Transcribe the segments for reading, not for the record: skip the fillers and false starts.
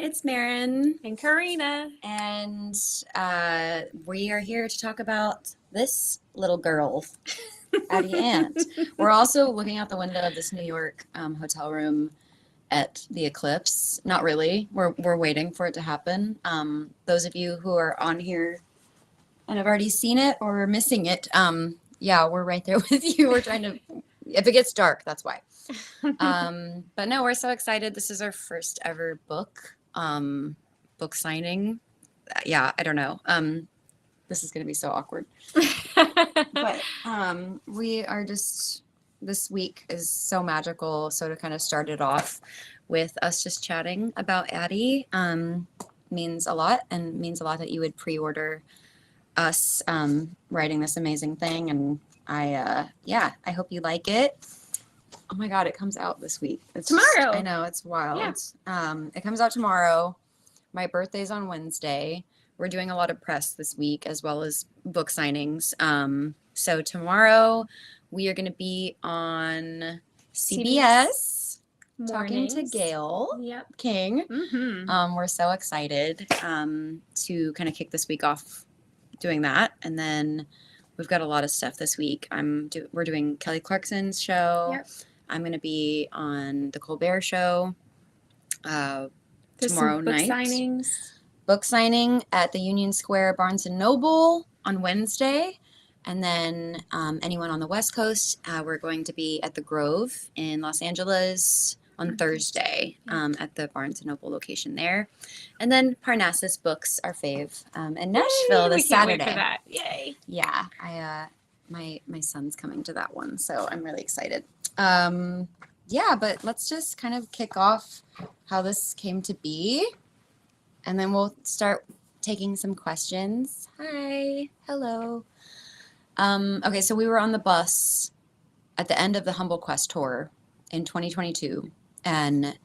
it's Maren and Karina, and we are here to talk about this little girl, Addie Ant. We're also looking out the window of this New York hotel room at the eclipse. Not really. We're waiting for it to happen. Those of you who are on here and have already seen it or are missing it, yeah, we're right there with you. We're trying to. If it gets dark, that's why. But no, we're so excited. This is our first ever book signing. Yeah, I don't know. This is going to be so awkward. But we are just, this week is so magical. So to kind of start it off with us just chatting about Addie means a lot, and means a lot that you would pre-order us writing this amazing thing. And I hope you like it. Oh my God, it comes out this week. It's tomorrow. I know, it's wild. Yeah. It comes out tomorrow. My birthday's on Wednesday. We're doing a lot of press this week as well as book signings. So tomorrow we are going to be on CBS talking to Gail King. Mm-hmm. We're so excited to kind of kick this week off doing that. And then we've got a lot of stuff this week. We're doing Kelly Clarkson's show. Yep. I'm going to be on the Colbert Show tomorrow night. Book signing at the Union Square Barnes & Noble on Wednesday. And then anyone on the West Coast, we're going to be at the Grove in Los Angeles on Thursday at the Barnes & Noble location there. And then Parnassus Books, our fave, in Nashville this Saturday. Wait for that. Yay. Yeah, my son's coming to that one, so I'm really excited. Yeah, but let's just kind of kick off how this came to be, and then we'll start taking some questions. Hi, hello. Okay, so we were on the bus at the end of the Humble Quest tour in 2022, and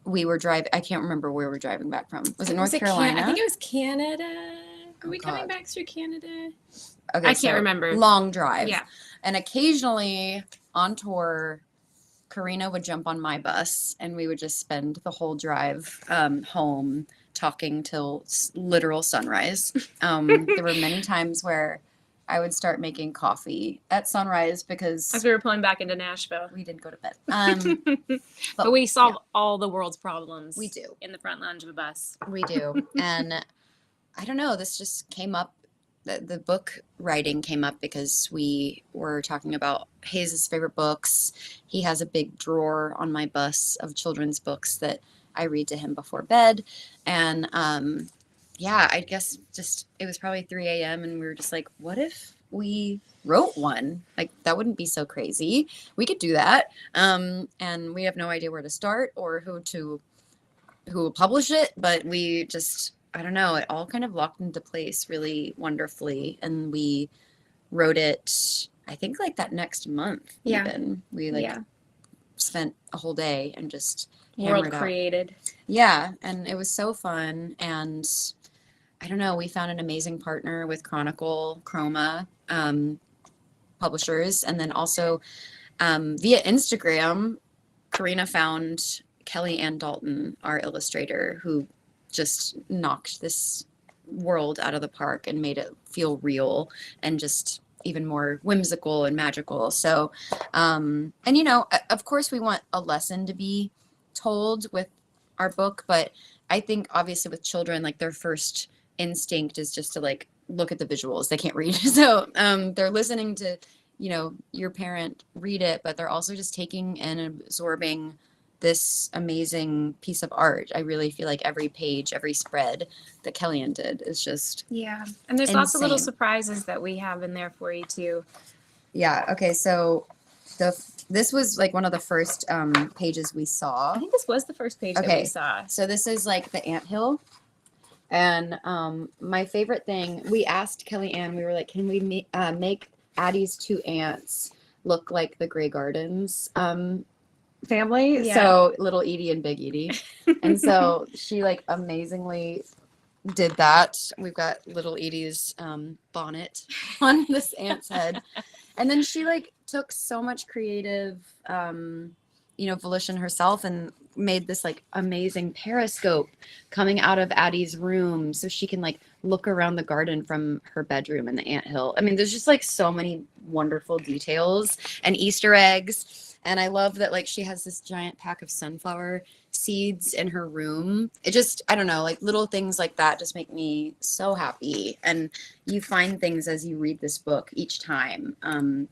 we were driving. I can't remember where we were driving back from. Was it North Carolina? I think it was Canada. Are we coming back through Canada? Okay, I can't remember. Long drive. Yeah. And occasionally on tour, Karina would jump on my bus and we would just spend the whole drive home talking till literal sunrise. There were many times where I would start making coffee at sunrise because as we were pulling back into Nashville, we didn't go to bed. But we solve all the world's problems. We do. In the front lounge of a bus. We do. And I don't know, this just came up. The book writing came up because we were talking about Hayes' favorite books. He has a big drawer on my bus of children's books that I read to him before bed. And I guess just it was probably 3 a.m. and we were just like, what if we wrote one? Like, that wouldn't be so crazy. We could do that. And we have no idea where to start or who will publish it, but we just, I don't know, it all kind of locked into place really wonderfully. And we wrote it, I think, like that next month. Yeah. Even. We spent a whole day and just world created. Yeah. And it was so fun. And I don't know, we found an amazing partner with Chroma publishers. And then also via Instagram, Karina found Kelly Ann Dalton, our illustrator, who just knocked this world out of the park and made it feel real and just even more whimsical and magical. So, and you know, of course we want a lesson to be told with our book, but I think obviously with children, like their first instinct is just to like look at the visuals. They can't read. So they're listening to, you know, your parent read it, but they're also just taking and absorbing this amazing piece of art. I really feel like every page, every spread that Kellyanne did is just and there's lots of little surprises that we have in there for you too. Yeah. Okay. So this was like one of the first pages we saw. I think this was the first page that we saw. So this is like the anthill. And my favorite thing, we asked Kellyanne, we were like, can we make Addie's two ants look like the Grey Gardens family? Yeah. So little Edie and big Edie. And so she like amazingly did that. We've got little Edie's bonnet on this ant's head. And then she like took so much creative, volition herself and made this like amazing periscope coming out of Addie's room so she can like look around the garden from her bedroom in the anthill. I mean, there's just like so many wonderful details and Easter eggs. And I love that like she has this giant pack of sunflower seeds in her room. It just, I don't know, like little things like that just make me so happy. And you find things as you read this book each time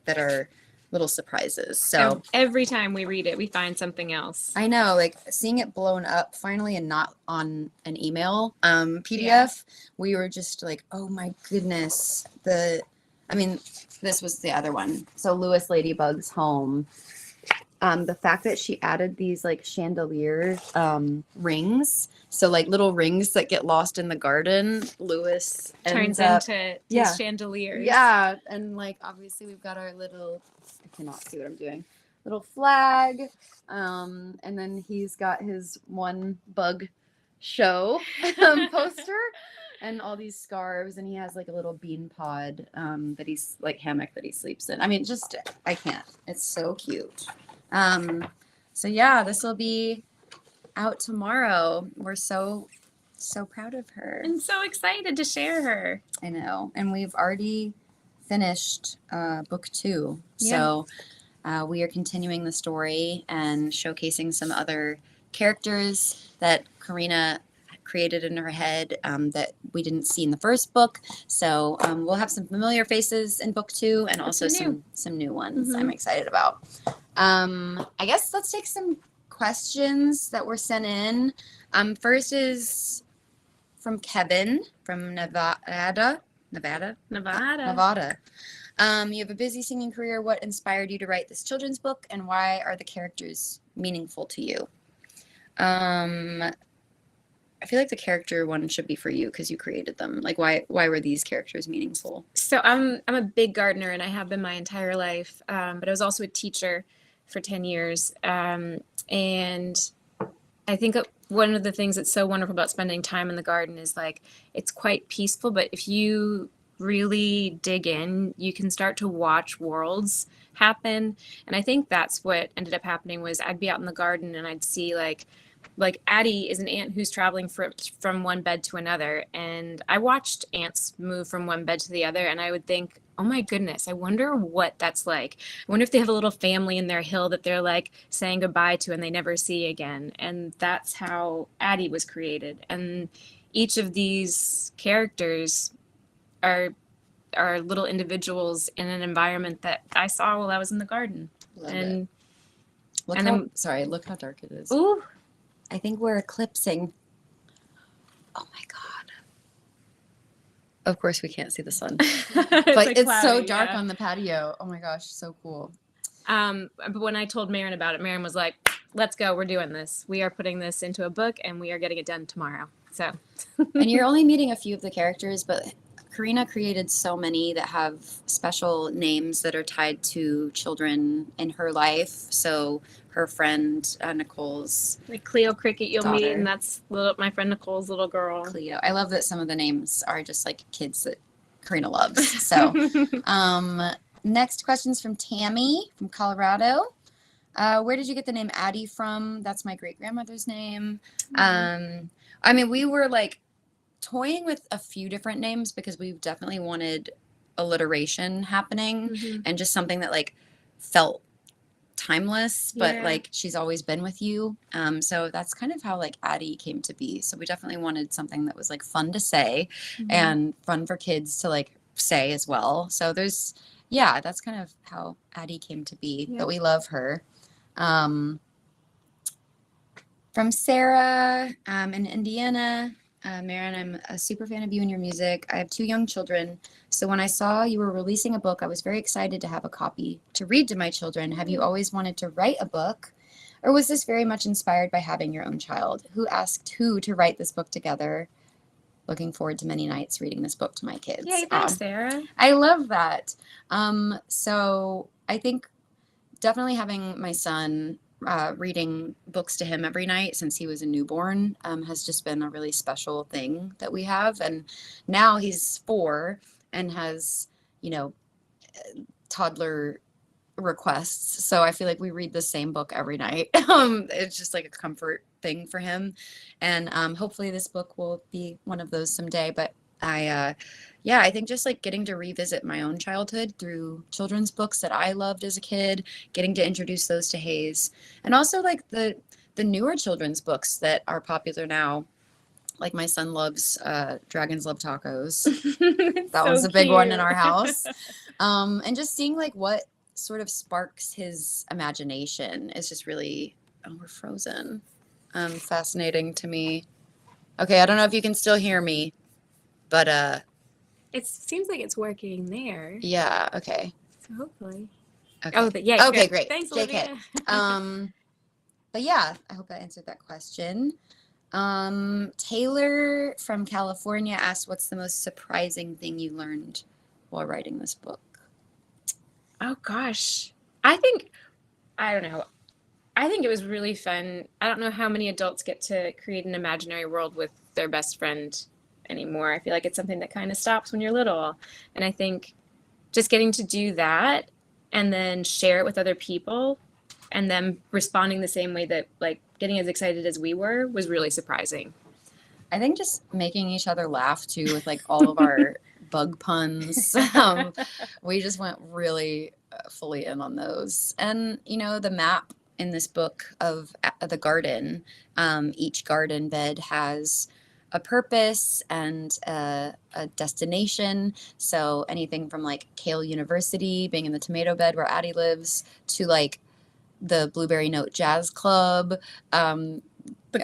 that are little surprises. So every time we read it, we find something else. I know, like seeing it blown up finally and not on an email PDF, we were just like, oh my goodness. This was the other one. So Lewis Ladybug's home. The fact that she added these like chandelier rings, so like little rings that get lost in the garden, Lewis turns into his chandeliers. Yeah, and like obviously we've got our little, I cannot see what I'm doing, little flag, and then he's got his one bug show poster and all these scarves, and he has like a little bean pod that he's like hammock that he sleeps in. I mean, just I can't. It's so cute. So yeah, this will be out tomorrow. We're so proud of her. I'm so excited to share her. I know. And we've already finished book 2. Yeah. So we are continuing the story and showcasing some other characters that Karina created in her head that we didn't see in the first book. So we'll have some familiar faces in book 2 and also some new ones I'm excited about. I guess let's take some questions that were sent in. First is from Kevin from Nevada. You have a busy singing career. What inspired you to write this children's book, and why are the characters meaningful to you? I feel like the character one should be for you because you created them. Like, why were these characters meaningful? So I'm a big gardener, and I have been my entire life. But I was also a teacher for 10 years. And I think one of the things that's so wonderful about spending time in the garden is like, it's quite peaceful, but if you really dig in, you can start to watch worlds happen. And I think that's what ended up happening was I'd be out in the garden and I'd see like Addie is an ant who's traveling from one bed to another. And I watched ants move from one bed to the other. And I would think, oh my goodness, I wonder what that's like. I wonder if they have a little family in their hill that they're like saying goodbye to and they never see again. And that's how Addie was created. And each of these characters are little individuals in an environment that I saw while I was in the garden. Love and it. Look how dark it is. Ooh. I think we're eclipsing. Oh my God. Of course we can't see the sun. But it's cloudy, so dark on the patio. Oh my gosh, so cool. But when I told Maren about it, Maren was like, let's go, we're doing this. We are putting this into a book and we are getting it done tomorrow. So and you're only meeting a few of the characters, but Karina created so many that have special names that are tied to children in her life. So her friend Nicole's like Cleo Cricket you'll daughter. meet, and that's my friend Nicole's little girl. Cleo. I love that some of the names are just like kids that Karina loves. So next question's from Tammy from Colorado. Where did you get the name Addie from? That's my great-grandmother's name. I mean, we were like toying with a few different names because we definitely wanted alliteration happening and just something that like felt timeless, but like she's always been with you. So that's kind of how like Addie came to be. So we definitely wanted something that was like fun to say and fun for kids to like say as well. So that's kind of how Addie came to be, but we love her. From Sarah in Indiana. Maren, I'm a super fan of you and your music. I have 2 young children. So when I saw you were releasing a book, I was very excited to have a copy to read to my children. Have you always wanted to write a book? Or was this very much inspired by having your own child? Who asked who to write this book together? Looking forward to many nights reading this book to my kids. Yay, thanks, Sarah. I love that. So I think definitely having my son reading books to him every night since he was a newborn has just been a really special thing that we have. And now he's 4 and has, toddler requests. So I feel like we read the same book every night. It's just like a comfort thing for him. And hopefully this book will be one of those someday. But I think just like getting to revisit my own childhood through children's books that I loved as a kid, getting to introduce those to Hayes, and also like the newer children's books that are popular now. Like my son loves Dragons Love Tacos. That So was a big one in cute. our house. And just seeing like what sort of sparks his imagination is just really, oh, we're frozen. Fascinating to me. Okay, I don't know if you can still hear me, but It seems like it's working there. yeah, okay. So hopefully. Okay. Oh, yeah. Okay, good. great. Thanks, JK. Olivia. But yeah, I hope that answered that question. Taylor from California asked, what's the most surprising thing you learned while writing this book? Oh gosh. I don't know. I think it was really fun. I don't know how many adults get to create an imaginary world with their best friend anymore. I feel like it's something that kind of stops when you're little. And I think just getting to do that and then share it with other people and them responding the same way that, like, getting as excited as we were was really surprising. I think just making each other laugh too with like all of our bug puns. We just went really fully in on those. And, you know, the map in this book of the garden, each garden bed has a purpose and a destination. So anything from like Kale University, being in the tomato bed where Addie lives, to like the Blueberry Note Jazz Club, The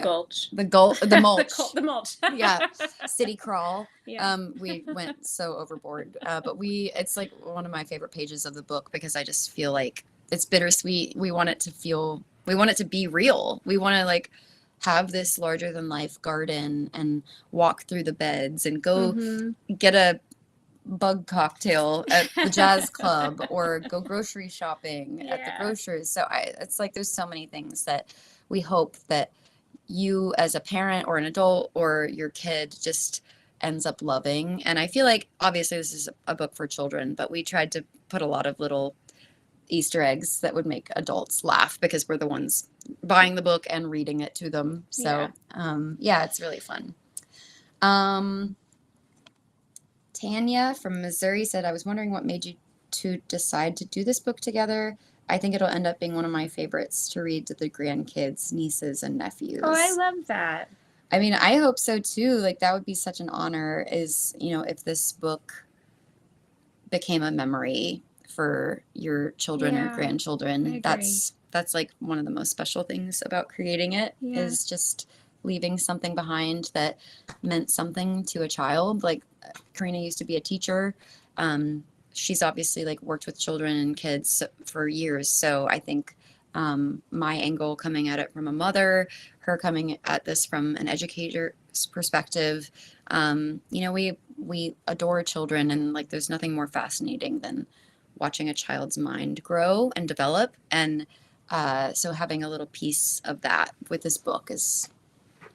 gulch. the mulch, The mulch. yeah, City Crawl. Yeah. We went so overboard, but it's like one of my favorite pages of the book because I just feel like it's bittersweet. We want it to be real. We want to like have this larger than life garden and walk through the beds and go get a bug cocktail at the jazz club or go grocery shopping at the grocers. So it's like there's so many things that we hope that you as a parent or an adult or your kid just ends up loving. And I feel like obviously this is a book for children, but we tried to put a lot of little Easter eggs that would make adults laugh because we're the ones buying the book and reading it to them. So it's really fun. Tanya from Missouri said, I was wondering what made you two decide to do this book together. I think it'll end up being one of my favorites to read to the grandkids, nieces, and nephews. Oh, I love that. I mean, I hope so too. Like that would be such an honor if this book became a memory for your children or grandchildren. That's like one of the most special things about creating it is just leaving something behind that meant something to a child. Like Karina used to be a teacher. She's obviously like worked with children and kids for years. So I think my angle coming at it from a mother, her coming at this from an educator's perspective, we adore children, and like there's nothing more fascinating than watching a child's mind grow and develop. And so having a little piece of that with this book is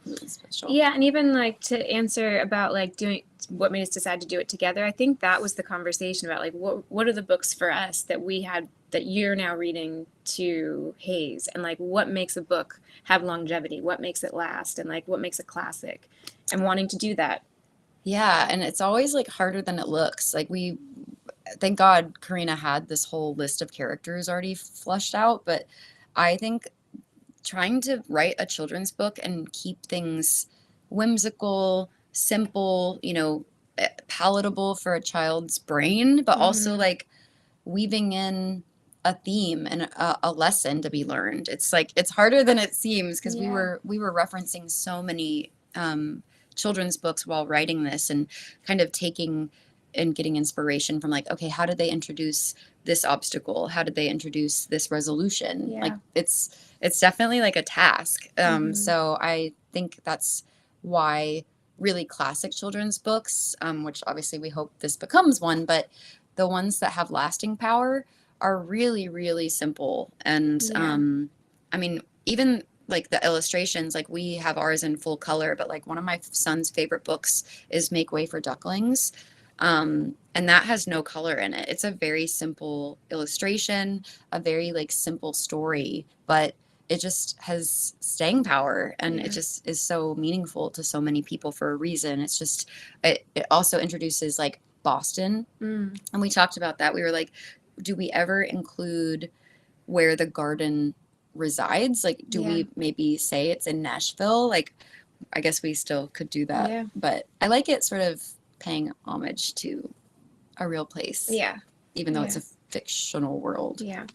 really special. Yeah, and even like to answer about like doing what made us decide to do it together, I think that was the conversation about like what are the books for us that we had that you're now reading to Hayes, and like what makes a book have longevity, what makes it last, and like what makes a classic, and wanting to do that. Yeah, and it's always like harder than it looks. Like thank God Karina had this whole list of characters already flushed out, but I think trying to write a children's book and keep things whimsical, simple, palatable for a child's brain, but also like weaving in a theme and a lesson to be learned. It's like it's harder than it seems because we were referencing so many children's books while writing this and kind of taking and getting inspiration from like, okay, how did they introduce this obstacle? How did they introduce this resolution? Like it's definitely like a task. So I think that's why really classic children's books, which obviously we hope this becomes one, but the ones that have lasting power are really, really simple. And I mean, even like the illustrations, like we have ours in full color, but like one of my son's favorite books is Make Way for Ducklings. And that has no color in it. It's a very simple illustration, a very like simple story, but it just has staying power, and Yeah. it just is so meaningful to so many people for a reason. It's just, it also introduces like Boston. Mm. And we talked about that. We were like, do we ever include where the garden resides? Like, do Yeah. we maybe say it's in Nashville? Like, I guess we still could do that. Yeah. But I like it sort of paying homage to a real place. Yeah. Even though Yeah. it's a fictional world. Yeah.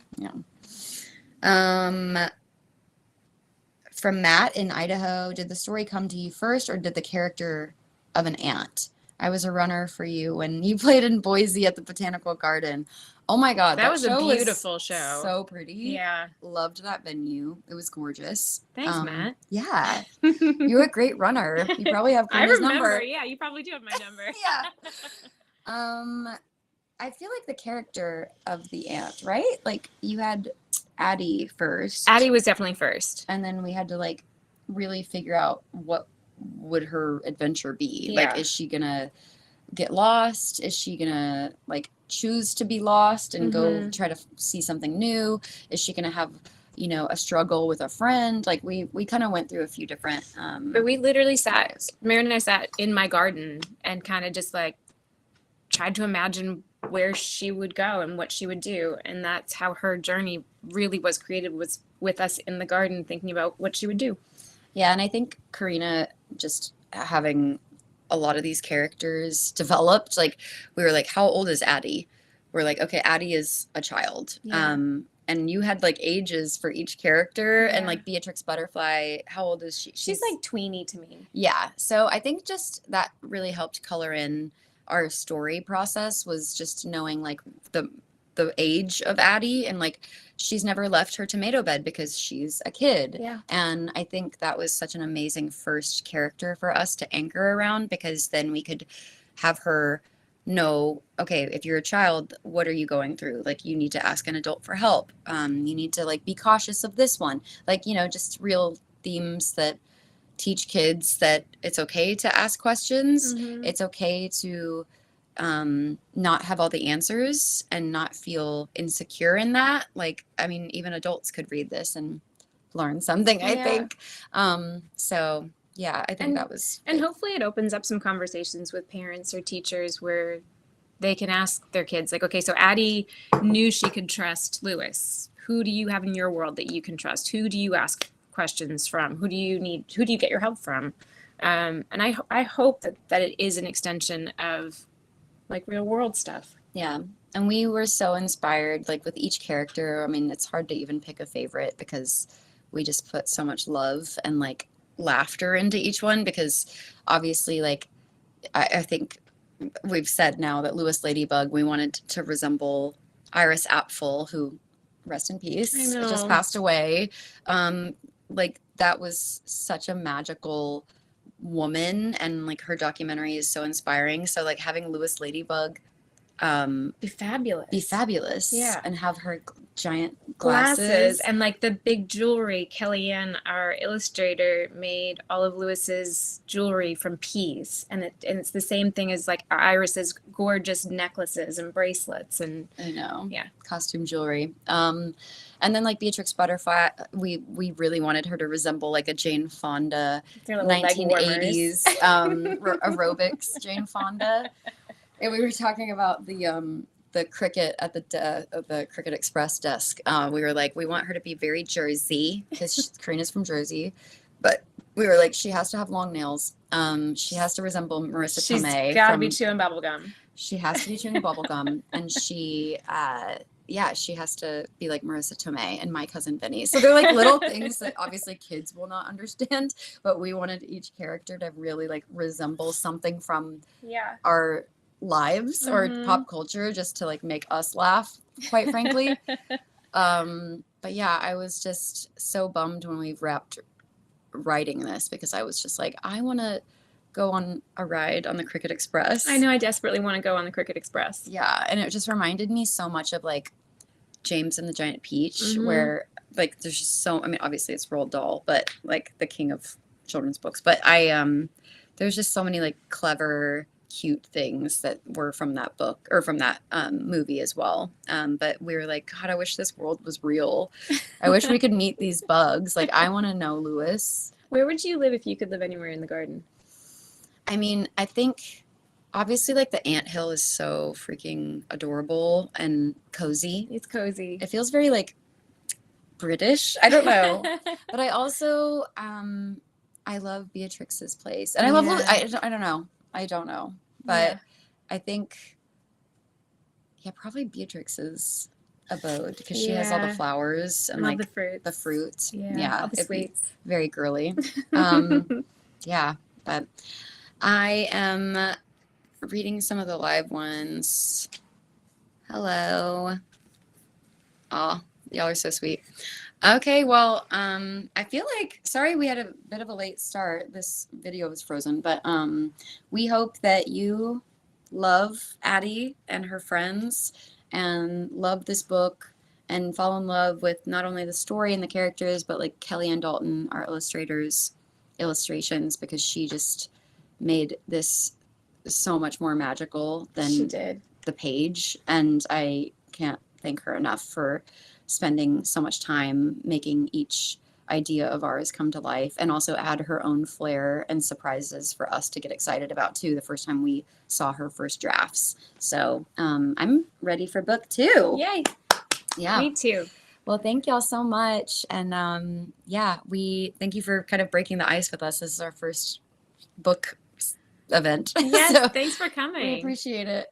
From Matt in Idaho, did the story come to you first, or did the character of an ant? I was a runner for you when you played in Boise at the Botanical Garden. Oh my God, That was a show beautiful show. So pretty. Yeah. Loved that venue. It was gorgeous. Thanks, Matt. Yeah. You're a great runner. You probably have I Karina's remember. number. Yeah, you probably do have my number. Yeah. I feel like the character of the ant, right? Like you had Addie first. Addie was definitely first. And then we had to like really figure out what would her adventure be. Yeah. Like, is she gonna get lost? Is she gonna like choose to be lost and go try to see something new? Is she gonna have, you know, a struggle with a friend? Like we kind of went through a few different But we literally Maren and I sat in my garden and kind of just like tried to imagine where she would go and what she would do. And that's how her journey really was created, was with us in the garden thinking about what she would do. Yeah, and I think Karina just having a lot of these characters developed, like we were like, how old is Addie? We're like, okay, Addie is a child. Yeah. And you had like ages for each character. And Yeah. like Beatrix Butterfly, how old is she? She's like tweeny to me. Yeah. So I think just that really helped color in our story process, was just knowing like the age of Addie, and like she's never left her tomato bed because she's a kid. Yeah. And I think that was such an amazing first character for us to anchor around, because then we could have her know, okay, if you're a child, what are you going through? Like, you need to ask an adult for help. You need to like be cautious of this one. Like, you know, just real themes that teach kids that it's okay to ask questions. It's okay to not have all the answers and not feel insecure in that. Like, I mean, even adults could read this and learn something, I think. So yeah, I think that was. And hopefully it opens up some conversations with parents or teachers where they can ask their kids, like, okay, so Addie knew she could trust Lewis. Who do you have in your world that you can trust? Who do you ask questions from? Who do you get your help from? And I hope that it is an extension of like real world stuff. Yeah. And we were so inspired, like with each character. I mean, it's hard to even pick a favorite because we just put so much love and like laughter into each one, because obviously, like, I think we've said now that Lewis Ladybug, we wanted to resemble Iris Apfel, who, rest in peace, just passed away. Like, that was such a magical woman, and like her documentary is so inspiring. So like having Lewis Ladybug be fabulous, yeah, and have her giant glasses and like the big jewelry. Kellyanne, our illustrator, made all of Lewis's jewelry from peas, and it's the same thing as like Iris's gorgeous necklaces and bracelets, and I know, yeah, costume jewelry. And then like Beatrix Butterfly, we really wanted her to resemble like a Jane Fonda 1980s aerobics Jane Fonda. And we were talking about the cricket at the Cricket Express desk. We were like, we want her to be very Jersey, because Karina's from Jersey, but we were like, she has to have long nails. She has to resemble Marissa Tomei. She's got to be chewing bubblegum. She has to be chewing bubblegum, and she has to be like Marissa Tomei and My Cousin Vinny. So they're like little things that obviously kids will not understand, but we wanted each character to really like resemble something from our lives or pop culture, just to like make us laugh, quite frankly. But yeah, I was just so bummed when we wrapped writing this, because I was just like, I want to go on a ride on the Cricket Express. I know, I desperately want to go on the Cricket Express. Yeah, and it just reminded me so much of like James and the Giant Peach, where like there's just so, I mean, obviously it's Roald Dahl, but like the king of children's books, but there's just so many like clever cute things that were from that book or from that movie as well. But we were like, God, I wish this world was real. I wish we could meet these bugs. Like, I want to know Lewis. Where would you live if you could live anywhere in the garden? I mean, I think obviously like the anthill is so freaking adorable and cozy. It's cozy. It feels very like British. I don't know. But I also I love Beatrix's place. And I love I don't know. I don't know. But I think probably Beatrix's abode because she has all the flowers and like the fruit. Yeah. All the sweets. Very girly. Yeah, but I am reading some of the live ones. Hello. Oh, y'all are so sweet. Okay, well, I feel like, sorry we had a bit of a late start. This video was frozen, but we hope that you love Addie and her friends and love this book and fall in love with not only the story and the characters, but like Kelly Ann Dalton, our illustrations, because she just made this so much more magical than the page. And I can't thank her enough for spending so much time making each idea of ours come to life and also add her own flair and surprises for us to get excited about too the first time we saw her first drafts. So I'm ready for book 2. Yay. Yeah. Me too. Well, thank y'all so much. And we thank you for kind of breaking the ice with us. This is our first book event. Yes, So thanks for coming. we appreciate it.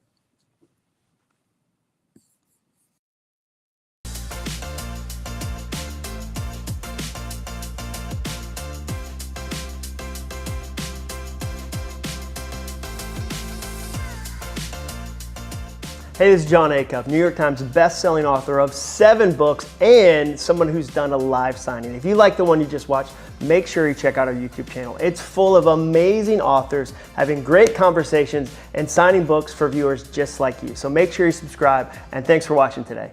Hey, this is John Acuff, New York Times best-selling author of 7 books and someone who's done a live signing. If you like the one you just watched, make sure you check out our YouTube channel. It's full of amazing authors having great conversations and signing books for viewers just like you. So make sure you subscribe, and thanks for watching today.